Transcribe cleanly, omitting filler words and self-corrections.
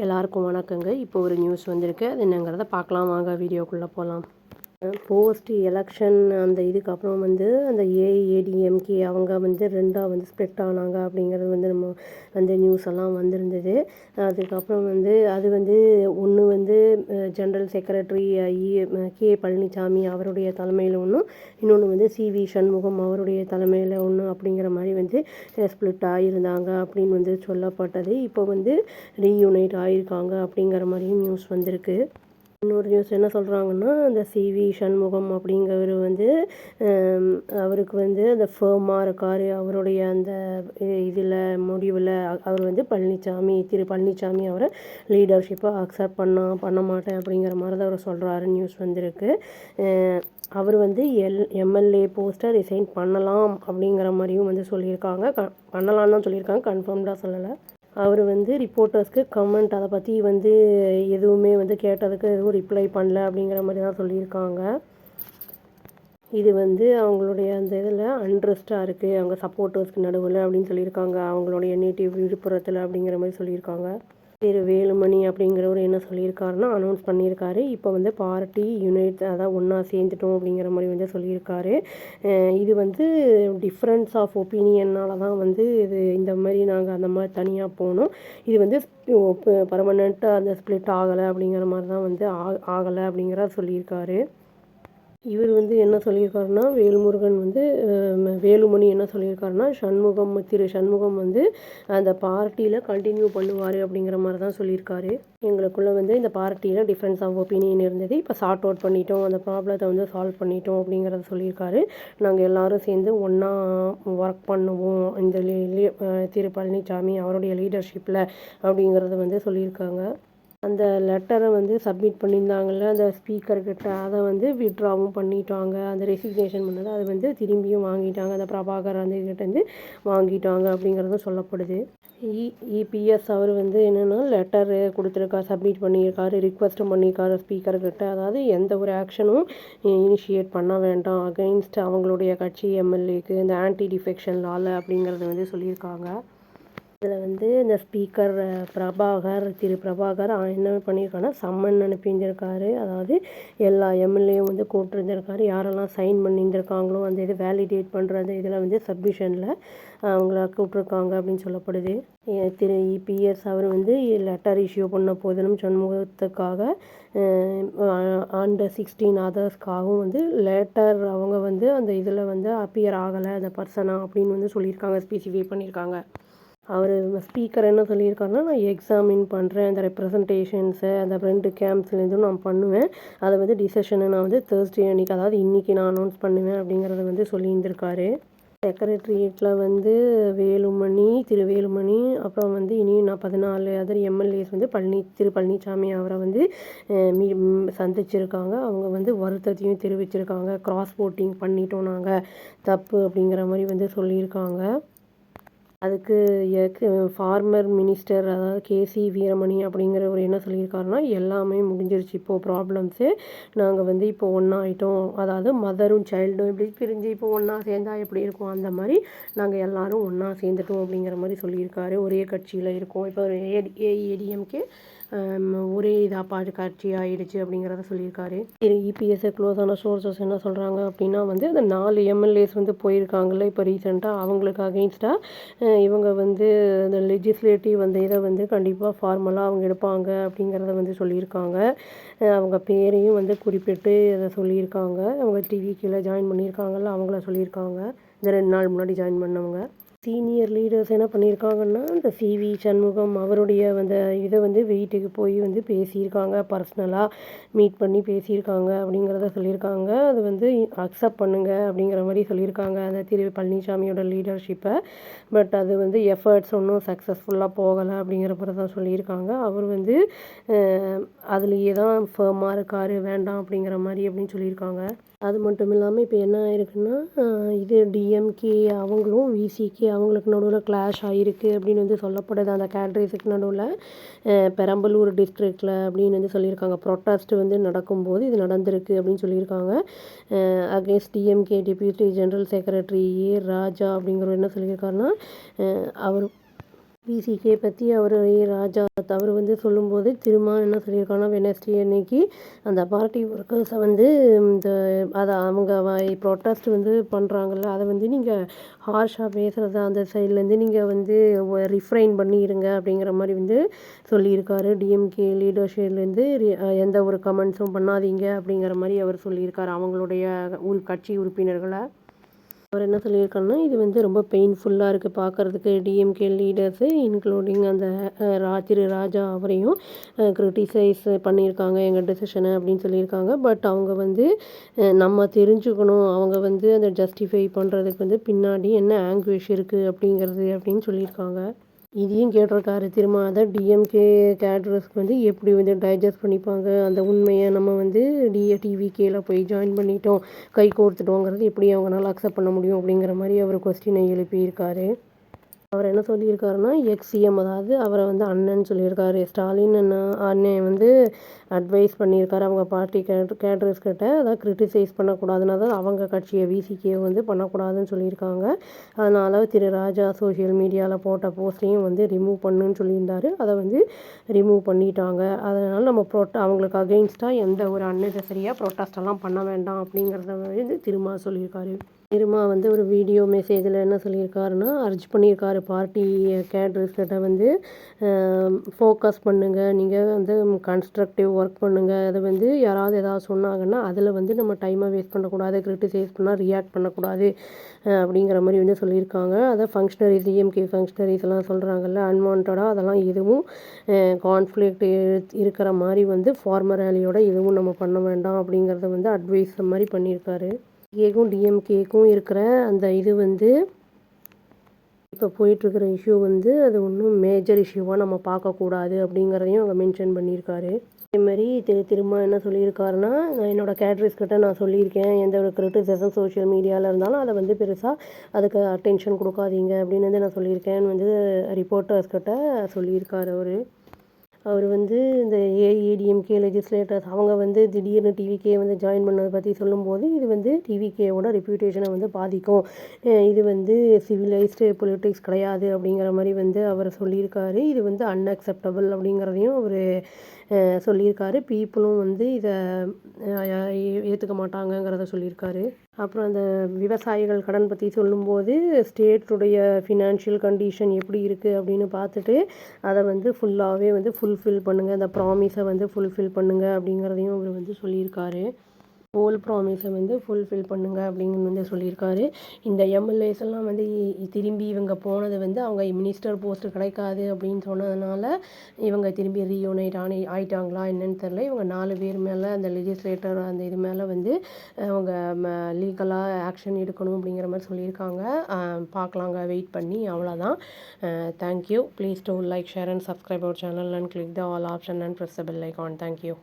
எல்லாருக்கும் வணக்கங்க. இப்போ ஒரு நியூஸ் வந்திருக்கு. அது என்னங்கிறத பார்க்கலாம் வாங்க வீடியோக்குள்ளே போகலாம். போஸ்ட் எலெக்ஷன் அந்த இதுக்கப்புறம் வந்து அந்த ஏஐஏடிஎம்கே அவங்க வந்து 2ஆ வந்து ஸ்ப்ளிட் ஆனாங்க அப்படிங்கிறது வந்து நம்ம வந்து நியூஸ் எல்லாம் வந்திருந்தது. அதுக்கப்புறம் வந்து அது வந்து ஒன்று வந்து ஜென்ரல் செக்ரட்டரி கே பழனிசாமி அவருடைய தலைமையில் ஒன்றும், இன்னொன்று வந்து சிவி சண்முகம் அவருடைய தலைமையில் ஒன்று அப்படிங்கிற மாதிரி வந்து ஸ்ப்ளிட் ஆகியிருந்தாங்க அப்படின்னு வந்து சொல்லப்பட்டது. இப்போ வந்து ரீயூனைட் ஆகியிருக்காங்க அப்படிங்கிற மாதிரியும் நியூஸ் வந்திருக்கு. இன்னொரு நியூஸ் என்ன சொல்கிறாங்கன்னா, அந்த சிவி சண்முகம் அப்படிங்கிறவர் வந்து அவருக்கு வந்து அந்த ஃபேமாக இருக்கார். அவருடைய அந்த இதில் முடிவில் அவர் வந்து திரு பழனிசாமி அவரை லீடர்ஷிப்பை அக்செப்ட் பண்ண மாட்டேன் அப்படிங்கிற மாதிரி தான் அவர் சொல்கிறாரு நியூஸ் வந்திருக்கு. அவர் வந்து எம்எல்ஏ போஸ்ட்டை ரிசைன் பண்ணலாம் அப்படிங்கிற மாதிரியும் வந்து சொல்லியிருக்காங்க. பண்ணலான்னு தான் சொல்லியிருக்காங்க, கன்ஃபார்ம்டாக சொல்லலை. அவர் வந்து ரிப்போர்ட்டர்ஸ்க்கு கமெண்ட் அதை பற்றி வந்து எதுவுமே வந்து கேட்டதுக்கு எதுவும் ரிப்ளை பண்ணல அப்படிங்கிற மாதிரி தான் சொல்லியிருக்காங்க. இது வந்து அவங்களுடைய அந்த இதில் அன்ட்ரெஸ்ட்டாக இருக்குது அவங்க சப்போர்ட்டர்ஸ்க்கு நடுவில் அப்படின்னு சொல்லியிருக்காங்க. அவங்களுடைய நேட்டிவ் விழுப்புரத்தில் அப்படிங்கிற மாதிரி சொல்லியிருக்காங்க. திரு வேலுமணி அப்படிங்கிறவர் என்ன சொல்லியிருக்காருன்னா, அனௌன்ஸ் பண்ணியிருக்காரு. இப்போ வந்து பார்ட்டி யுனைட் அதான் ஒன்றா சேர்ந்துட்டோம் அப்படிங்கிற மாதிரி வந்து சொல்லியிருக்காரு. இது வந்து டிஃப்ரென்ஸ் ஆஃப் ஒப்பீனியனால் தான் வந்து இது இந்த மாதிரி நாங்கள் அந்த மாதிரி தனியாக போனோம். இது வந்து பர்மனெண்ட்டாக அந்த ஸ்ப்ளிட் ஆகலை அப்படிங்கிற மாதிரி தான் வந்து ஆகலை அப்படிங்கிற சொல்லியிருக்காரு. இவர் வந்து என்ன சொல்லியிருக்காருன்னா, வேல்முருகன் வந்து வேலுமணி என்ன சொல்லியிருக்காருன்னா, திரு சண்முகம் வந்து அந்த பார்ட்டியில் கண்டினியூ பண்ணுவார் அப்படிங்கிற மாதிரி தான் சொல்லியிருக்காரு. எங்களுக்குள்ளே வந்து இந்த பார்ட்டியில் டிஃப்ரென்ஸ் ஆஃப் ஒப்பீனியன் இருந்தது, இப்போ சார்ட் அவுட் பண்ணிட்டோம், அந்த ப்ராப்ளத்தை வந்து சால்வ் பண்ணிட்டோம் அப்படிங்கிறத சொல்லியிருக்காரு. நாங்கள் எல்லோரும் சேர்ந்து ஒன்றா ஒர்க் பண்ணுவோம் இந்த திரு பழனிசாமி அவருடைய லீடர்ஷிப்பில் அப்படிங்கிறத வந்து சொல்லியிருக்காங்க. அந்த லெட்டரை வந்து சப்மிட் பண்ணியிருந்தாங்கள்ல அந்த ஸ்பீக்கர்கிட்ட, அதை வந்து வித்ட்ராவும் பண்ணிட்டாங்க. அந்த ரெசிக்னேஷன் பண்ணதை அதை வந்து திரும்பியும் வாங்கிட்டாங்க. அந்த பிரபாகர் அந்த கிட்டேருந்து வாங்கிட்டாங்க அப்படிங்கிறதும் சொல்லப்படுது. இபிஎஸ் அவர் வந்து என்னென்னா லெட்டரு சப்மிட் பண்ணியிருக்காரு, ரிக்வெஸ்ட்டும் பண்ணியிருக்காரு ஸ்பீக்கர்கிட்ட. அதாவது எந்த ஒரு ஆக்ஷனும் இனிஷியேட் பண்ண வேண்டாம் அகெயின்ஸ்ட் அவங்களுடைய கட்சி எம்எல்ஏக்கு இந்த ஆன்டி டிஃபெக்ஷன் லால அப்படிங்கிறத வந்து சொல்லியிருக்காங்க. இதில் வந்து இந்த ஸ்பீக்கர் திரு பிரபாகர் என்ன பண்ணியிருக்காருன்னா சம்மன் அனுப்பியிருந்திருக்காரு. அதாவது எல்லா எம்எல்ஏவும் வந்து கூப்பிட்டுருந்துருக்காரு. யாரெல்லாம் சைன் பண்ணியிருந்திருக்காங்களோ அந்த இது வேலிடேட் பண்ணுற அந்த இதில் வந்து சப்மிஷனில் அவங்கள கூப்பிட்ருக்காங்க அப்படின்னு சொல்லப்படுது. திரு இபிஎஸ் அவர் வந்து லெட்டர் இஷ்யூ பண்ண போதிலும் சண்முகத்துக்காக அண்ட் 16 அதர்ஸ்க்காகவும் வந்து லெட்டர் அவங்க வந்து அந்த இதில் வந்து அப்பியர் ஆகலை அந்த பர்சனாக அப்படின்னு வந்து சொல்லியிருக்காங்க, ஸ்பெசிஃபை பண்ணியிருக்காங்க. அவர் ஸ்பீக்கர் என்ன சொல்லியிருக்காருன்னா, நான் எக்ஸாமின் பண்ணுறேன் அந்த ரெப்ரசன்டேஷன்ஸை அந்த 2 கேம்ப்ஸ்லேருந்தும் நான் பண்ணுவேன். அதை வந்து டிசிஷனை நான் வந்து தேர்ஸ்டே அன்றைக்கி அதாவது இன்றைக்கி நான் அனௌன்ஸ் பண்ணுவேன் அப்படிங்கிறத வந்து சொல்லியிருந்திருக்காரு. செக்ரட்டரியேட்டில் வந்து திரு வேலுமணி அப்புறம் வந்து இனியும் நான் 14 அதர் எம்எல்ஏஸ் வந்து திரு பழனிசாமி அவரை வந்து சந்திச்சிருக்காங்க. அவங்க வந்து வருத்தத்தையும் தெரிவிச்சிருக்காங்க. கிராஸ் ஓட்டிங் பண்ணிட்டோம் நாங்கள் தப்பு அப்படிங்கிற மாதிரி வந்து சொல்லியிருக்காங்க. அதுக்கு ஃபார்மர் மினிஸ்டர் அதாவது கேசி வீரமணி அப்படிங்கிறவர் என்ன சொல்லியிருக்காருன்னா, எல்லாமே முடிஞ்சிருச்சு இப்போது ப்ராப்ளம்ஸு. நாங்கள் வந்து இப்போ ஒன்றா ஆகிட்டோம். அதாவது மதரும் சைல்டும் எப்படி பிரிஞ்சு இப்போ ஒன்றா சேர்ந்தா எப்படி இருக்கும் அந்த மாதிரி நாங்கள் எல்லோரும் ஒன்றா சேர்ந்துட்டோம் அப்படிங்கிற மாதிரி சொல்லியிருக்காரு. ஒரே கட்சியில் இருக்கோம் இப்போ ஏஐஏடிஎம்கே ஒரே இதாக கட்சி ஆகிடுச்சு அப்படிங்கிறத சொல்லியிருக்காரு. இபிஎஸ்ஸை க்ளோஸான சோர்ஸஸ் என்ன சொல்கிறாங்க அப்படின்னா வந்து அந்த 4 எம்எல்ஏஸ் வந்து போயிருக்காங்கல்ல இப்போ ரீசெண்டாக அவங்களுக்கு அகெயின்ஸ்டாக இவங்க வந்து இந்த லெஜிஸ்லேட்டிவ் அந்த இதை வந்து கண்டிப்பாக ஃபார்மலாக அவங்க எடுப்பாங்க அப்படிங்கிறத வந்து சொல்லியிருக்காங்க. அவங்க பேரையும் வந்து குறிப்பிட்டு அதை சொல்லியிருக்காங்க. அவங்க டிவிக்கில் ஜாயின் பண்ணியிருக்காங்கல்ல அவங்கள சொல்லியிருக்காங்க. இந்த 2 நாள் முன்னாடி ஜாயின் பண்ணவங்க. சீனியர் லீடர்ஸ் என்ன பண்ணியிருக்காங்கன்னா, இந்த சிவி சண்முகம் அவருடைய அந்த இதை வந்து வீட்டுக்கு போய் வந்து பேசியிருக்காங்க. பர்சனலாக மீட் பண்ணி பேசியிருக்காங்க அப்படிங்கிறத சொல்லியிருக்காங்க. அது வந்து அக்செப்ட் பண்ணுங்க அப்படிங்கிற மாதிரி சொல்லியிருக்காங்க அந்த திரு பழனிசாமியோட லீடர்ஷிப்பை. பட் அது வந்து எஃபர்ட்ஸ் ஒன்றும் சக்ஸஸ்ஃபுல்லாக போகலை அப்படிங்கிற மாதிரி தான் சொல்லியிருக்காங்க. அவர் வந்து அதுலேயே தான் ஃபேமாக இருக்கார், வேண்டாம் அப்படிங்கிற மாதிரி அப்படின்னு சொல்லியிருக்காங்க. அது மட்டும் இல்லாமல் இப்போ என்ன ஆயிருக்குன்னா, இது டிஎம்கே அவங்களும் விசிகே அவங்களுக்கு நடுவில் கிளாஷ் ஆகிருக்கு அப்படின்னு வந்து சொல்லப்படுது. அந்த கேட்ரேஸுக்கு நடுவில் பெரம்பலூர் டிஸ்ட்ரிக்டில் அப்படின்னு வந்து சொல்லியிருக்காங்க. ப்ரொட்டஸ்ட் வந்து நடக்கும்போது இது நடந்திருக்கு அப்படின்னு சொல்லியிருக்காங்க. Against DMK deputy general secretary Raja அப்படிங்கிறவர் என்ன சொல்லியிருக்காருன்னா, அவர் விசிகே பற்றி ராஜா அவர் வந்து சொல்லும்போது திரும்ப என்ன சொல்லியிருக்காங்கன்னா வெனஸ்டே அன்னைக்கு அந்த பார்ட்டி ஒர்க்கர்ஸை வந்து இந்த அதை அவங்க ப்ரொட்டஸ்ட் வந்து பண்ணுறாங்கல்ல அதை வந்து நீங்கள் ஹார்ஷாக பேசுகிறத அந்த சைட்லேருந்து நீங்கள் வந்து ரிஃப்ரைன் பண்ணிடுங்க அப்படிங்கிற மாதிரி வந்து சொல்லியிருக்காரு. டிஎம்கே லீடர்ஷிப்லேருந்து எந்த ஒரு கமெண்ட்ஸும் பண்ணாதீங்க அப்படிங்கிற மாதிரி அவர் சொல்லியிருக்காரு அவங்களுடைய கட்சி உறுப்பினர்களை. அவர் என்ன சொல்லியிருக்காருன்னா இது வந்து ரொம்ப பெயின்ஃபுல்லாக இருக்குது பார்க்குறதுக்கு. டிஎம்கே லீடர்ஸு இன்க்ளூடிங் அந்த திரு ராஜா அவரையும் கிரிட்டிசைஸ் பண்ணியிருக்காங்க எங்கள் டெசிஷனை அப்படின்னு சொல்லியிருக்காங்க. பட் அவங்க வந்து நம்ம தெரிஞ்சுக்கணும் அவங்க வந்து அந்த ஜஸ்டிஃபை பண்ணுறதுக்கு வந்து பின்னாடி என்ன ஆங்குவேஷ் இருக்குது அப்படிங்கிறது அப்படின்னு சொல்லியிருக்காங்க. இதையும் கேட்டிருக்காரு திரும்ப. அதை டிஎம்கே கேட்ரஸ்க்கு வந்து எப்படி வந்து டைஜஸ்ட் பண்ணிப்பாங்க அந்த உண்மையை நம்ம வந்து டிவிகேல போய் ஜாயின் பண்ணிட்டோம் கை கோர்த்துட்டோங்கிறது எப்படி அவங்களால அக்செப்ட் பண்ண முடியும் அப்படிங்கிற மாதிரி அவர் கொஸ்டினை எழுப்பியிருக்காரு. அவர் என்ன சொல்லியிருக்காருன்னா எக்ஸ்சிஎம் அதாவது அவரை வந்து அண்ணன் சொல்லியிருக்காரு. ஸ்டாலின் அண்ணன் வந்து அட்வைஸ் பண்ணியிருக்காரு அவங்க பார்ட்டி கேட்ரஸ் கிட்ட அதாவது கிரிட்டிசைஸ் பண்ணக்கூடாதுன்னு தான் அவங்க கட்சியை விசிகே வந்து பண்ணக்கூடாதுன்னு சொல்லியிருக்காங்க. அதனால் திரு ராஜா சோஷியல் மீடியாவில் போட்ட போஸ்ட்டையும் வந்து ரிமூவ் பண்ணுன்னு சொல்லியிருந்தாரு. அதை வந்து ரிமூவ் பண்ணிட்டாங்க. அதனால் நம்ம அவங்களுக்கு அகெயின்ஸ்டாக எந்த ஒரு அன்னெசரியாக ப்ரொட்டஸ்டெல்லாம் பண்ண வேண்டாம் அப்படிங்கிறத வந்து திரும்ப சொல்லியிருக்காரு. திரும்ப வந்து ஒரு வீடியோ மெசேஜில் என்ன சொல்லியிருக்காருன்னா அர்ஜ் பண்ணியிருக்காரு பார்ட்டி கேட்ரஸ் கிட்ட வந்து ஃபோக்கஸ் பண்ணுங்கள், நீங்கள் வந்து கன்ஸ்ட்ரக்டிவ் ஒர்க் பண்ணுங்கள். அதை வந்து யாராவது ஏதாவது சொன்னாங்கன்னா அதில் வந்து நம்ம டைமை வேஸ்ட் பண்ணக்கூடாது, கிரிட்டிசைஸ் பண்ணால் ரியாக்ட் பண்ணக்கூடாது அப்படிங்கிற மாதிரி வந்து சொல்லியிருக்காங்க. அதை ஃபங்க்ஷனரிஸ் டிஎம்கே ஃபங்க்ஷனரிஸ் எல்லாம் சொல்கிறாங்கல்ல அன்வான்டாக அதெல்லாம் எதுவும் கான்ஃப்ளிக்ட் இருக்கிற மாதிரி வந்து ஃபார்மர் ரேலியோட எதுவும் நம்ம பண்ண வேண்டாம் அப்படிங்கிறத வந்து அட்வைஸ் மாதிரி பண்ணியிருக்காரு. டிஎம்கேக்கும் இருக்கிற அந்த இது வந்து இப்போ போயிட்டுருக்கிற இஷ்யூ வந்து அது ஒன்றும் மேஜர் இஷ்யூவாக நம்ம பார்க்கக்கூடாது அப்படிங்கிறதையும் அவங்க மென்ஷன் பண்ணியிருக்காரு. அதேமாதிரி திரும்ப என்ன சொல்லியிருக்காருன்னா என்னோடய கேட்ரஸ் கிட்ட நான் சொல்லியிருக்கேன் எந்த ஒரு கிரிட்டிசிசம் சோஷியல் மீடியாவில் இருந்தாலும் அதை வந்து பெருசாக அதுக்கு அட்டென்ஷன் கொடுக்காதீங்க அப்படின்னு வந்து நான் சொல்லியிருக்கேன்னு வந்து ரிப்போர்ட்டர்ஸ் கிட்ட சொல்லியிருக்காரு அவர் வந்து இந்த ஏஐஏடிஎம்கே லெஜிஸ்லேட்டர்ஸ் அவங்க வந்து திடீர்னு டிவிகே வந்து ஜாயின் பண்ணதை பற்றி சொல்லும்போது இது வந்து டிவிகேவோட ரெப்யூட்டேஷனை வந்து பாதிக்கும், இது வந்து சிவிலைஸ்டு பொலிட்டிக்ஸ் கிடையாது அப்படிங்கிற மாதிரி வந்து அவர் சொல்லியிருக்காரு. இது வந்து அன்அக்செப்டபிள் அப்படிங்கிறதையும் அவர் சொல்லியிருக்காரு. பீப்புளும் வந்து இதை ஏற்றுக்க மாட்டாங்கங்கிறத சொல்லியிருக்காரு. அப்புறம் அந்த விவசாயிகள் கடன் பற்றி சொல்லும்போது ஸ்டேட்டுடைய ஃபினான்ஷியல் கண்டிஷன் எப்படி இருக்குது அப்படின்னு பார்த்துட்டு அதை வந்து ஃபுல்லாகவே வந்து ஃபுல்ஃபில் பண்ணுங்கள், அந்த ப்ராமிஸை வந்து ஃபுல்ஃபில் பண்ணுங்கள் அப்படிங்கிறதையும் அவர் வந்து சொல்லியிருக்காரு. ஹோல் ப்ராமிஸை வந்து ஃபுல்ஃபில் பண்ணுங்க அப்படின்னு வந்து சொல்லியிருக்காரு. இந்த எம்எல்ஏஸ் எல்லாம் வந்து திரும்பி இவங்க போனது வந்து அவங்க மினிஸ்டர் போஸ்ட்டு கிடைக்காது அப்படின்னு சொன்னதுனால இவங்க திரும்பி ரீயூனைட் ஆயிட்டாங்களா என்னன்னு தெரில. இவங்க 4 பேர் மேலே அந்த லெஜிஸ்லேட்டர் அந்த இது மேலே வந்து அவங்க லீகலாக ஆக்ஷன் எடுக்கணும் அப்படிங்கிற மாதிரி சொல்லியிருக்காங்க. பார்க்கலாங்க வெயிட் பண்ணி. அவ்வளோதான். Thank you. Please do like, share and subscribe our channel and click the all option and press the bell icon. Thank you.